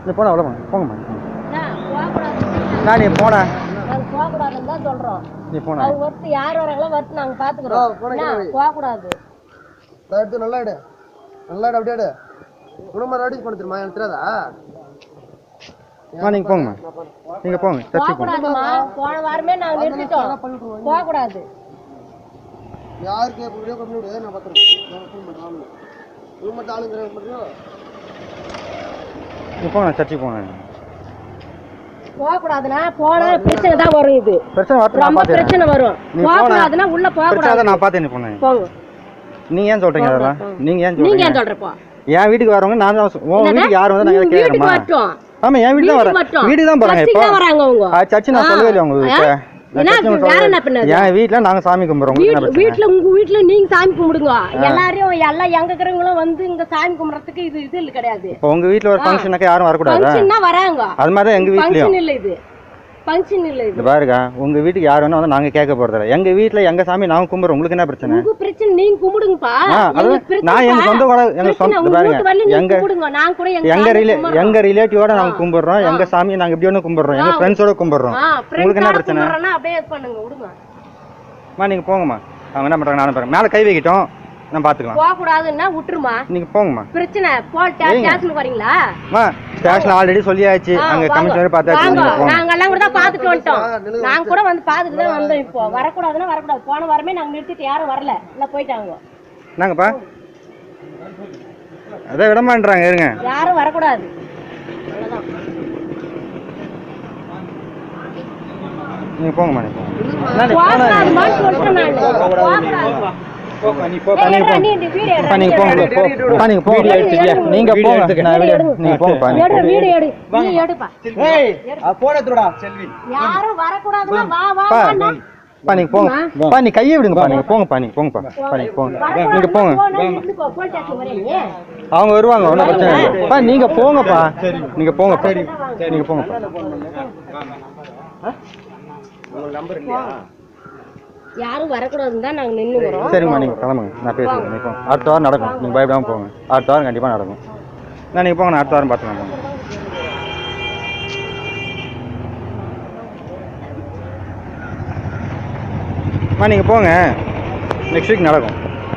நீ போனா அவ்வளோமா போங்கம்மா. நீ போனா போகக்கூடாதுன்னு தான் சொல்றோம். நீ போனா அவங்க ஒருத்து யார் வராங்களோ ஒருத்து நாங்க பாத்துக்கிறோம். போகக்கூடாது. எடுத்து நல்லா எடு, நல்லா எடு, அப்படியே எடு. குடும்ப நோட்டீஸ் பண்ண தெரியுமா? எனக்கு தெரியாதா? நீங்க போங்கம்மா, நீங்க போங்க. போகக்கூடாதுமா, போன வாரமே நாங்க நிறுத்திட்டோம். போகக்கூடாது. யாருக்கு வீடியோ பண்ணி விடு, நான் பார்த்துருக்கேன். நான் ஃபோன் பண்ணுறேன். ரூம் மட்டும் ஆளுங்க பண்ணுறோம். நீ போங்க, சர்ச்சுக்கு போங்க. போகக்கூடாதுன்னா போனா பிரச்சனை தான் வரும். இது பிரச்சனை ரொம்ப பிரச்சனை வரும். போகக்கூடாதுன்னா உள்ள போகக்கூடாது. நான் பார்த்தேன். நீ போங்க. போங்க. நீங்க ஏன் சொல்றீங்க அதெல்லாம்? நீங்க ஏன் சொல்றப்போ என் வீட்டுக்கு வரவங்க நான் தான் உன் வீட்டுக்கு யார் வந்து நான் கேட்கறேன். ஆமா, என் வீட்டுக்கு தான் வரேன். வீட்டுக்கு தான் போறாங்க. இப்போ சர்ச்சு நான் சொல்லவே இல்லை உங்களுக்கு. என் வீட்டுல நாங்க சாமி கும்பிடுறோம். வீட்டுல உங்க வீட்டுல நீங்க சாமி கும்பிடுங்க. எல்லாரும் எல்லாம் எங்க இருக்கிறவங்களும் வந்து இங்க சாமி கும்பிடுறதுக்கு இது இது இல்ல கிடையாது. உங்க வீட்டுல ஒரு ஃபங்க்ஷனுக்கு யாரும் வரக்கூடாது. ஃபங்க்ஷன்னா வராங்க. அது மாதிரி எங்க வீட்லயும் ஃபங்க்ஷன் இல்ல. இது ஃபங்க்ஷன் இல்ல. இது பாருங்க, உங்க வீட்டுக்கு யார் வேணா வந்து நாங்க கேட்க போறதில்ல. எங்க வீட்டுல எங்க சாமி நாங்க கும்பிடுறோம். உங்களுக்கு என்ன பிரச்சனை? உங்க பிரச்சனை நீங்க கும்பிடுங்கப்பா. நான் எங்க சொந்த கூட எங்க சொந்த பாருங்க, எங்க ரிலேட்டிவோட நாங்க கும்பிடுறோம். எங்க சாமி நாங்க இப்படி ஒண்ணு கும்பிடுறோம். எங்க ஃப்ரெண்ட்ஸோட கும்பிடுறோம். உங்களுக்கு என்ன பிரச்சனை? அப்படியே பண்ணுங்க, விடுங்க. நீங்க போங்கம்மா. அவங்க என்ன பண்றாங்க நானும் பாருங்க. மேல கை வைக்கிட்டோம், நான் பாத்துக்கலாம். போக கூடாதுன்னா விட்டுருமா. நீங்க போங்கம்மா. பிரச்சனை ஸ்டேஷனுக்கு வரீங்களா? ஸ்டேஷன் ஆல்ரெடி சொல்லியாச்சு. அங்க கமிஷனர் பார்த்தாச்சு. நாங்க எல்லாம் கூட தான் பாத்துட்டு வந்துட்டோம். நாங்க கூட வந்து பாத்துட்டு தான் வந்தோம். இப்போ வரக்கூடாதுன்னா வரக்கூடாது. போன வாரமே நாங்க நிறுத்திட்டு யாரும் வரல, இல்ல போயிட்டாங்க. நாங்கப்பா அதை விடமாட்டாங்க. இருங்க, யாரும் வரக்கூடாது. நீங்க போங்கம்மா. நீ கையை விடுங்கப்பா. நீங்க போங்கப்பா. நீங்க போங்கப்பா. நீங்க போங்க. அவங்க வருவாங்க, ஒன்றும் பிரச்சனை இல்லைப்பா. நீங்க போங்கப்பா. நீங்க போங்கப்பா. நீங்க போங்கப்பா. யாரும் வரக்கூடாதுன்னு தான் நாங்க நின்னுறோம். சரிம்மா, நீங்க கிளம்புங்க. நான் பேசுறேன். நீங்க போங்க. அடுத்த வாரம் நடக்கும். நீங்க பயப்படாம போங்க. அடுத்த வாரம் கண்டிப்பா நடக்கும். நீங்க போங்க. நான் அடுத்த வாரம் பார்த்துக்கலாம். நீங்க போங்க. நெக்ஸ்ட் வீக் நடக்கும்.